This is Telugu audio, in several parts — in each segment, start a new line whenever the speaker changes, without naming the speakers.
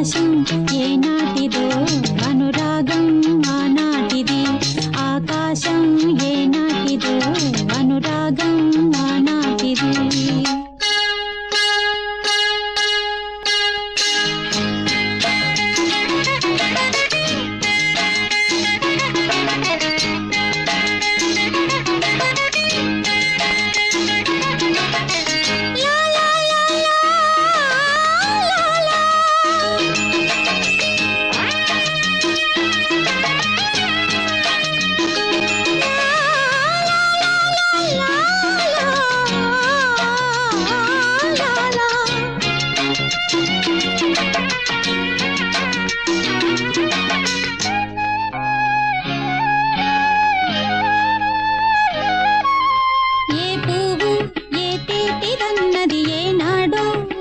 ఆకాశం ఏనాటిదో అనురాగం ఆనాటిది ఆకాశం ఏనాటిదో అనురాగం ఆనాటిది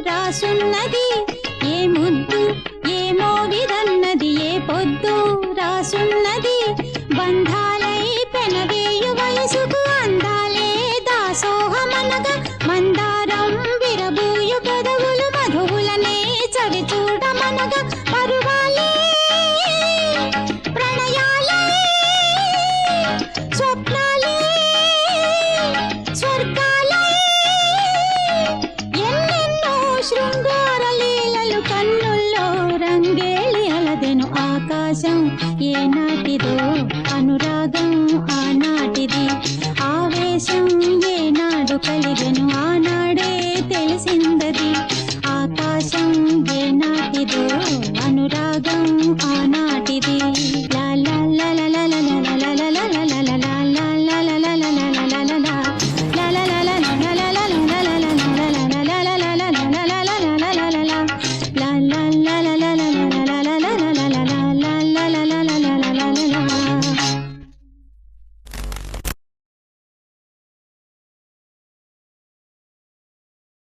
రాసున్నది ఏ ముద్దు ఏ మోవిదన్నది ఏ పొద్దు రాసున్నది బంధాలై పెనవేయు వయసుకు అందాలే దాసోహమనగా మందారం విరబూయు పెదవులు మధువులనే చవి చూడమనగా పరువాలే ప్రణయాలే స్వప్నాలే స్వర్గాలే శృంగార లీలలు కన్నుల్లో రంగేలి అలదెను ఆకాశం ఏనాటిదో అనురాగం ఆనాటిది ఆవేశం ఏనాడు కలిగెను ఆనా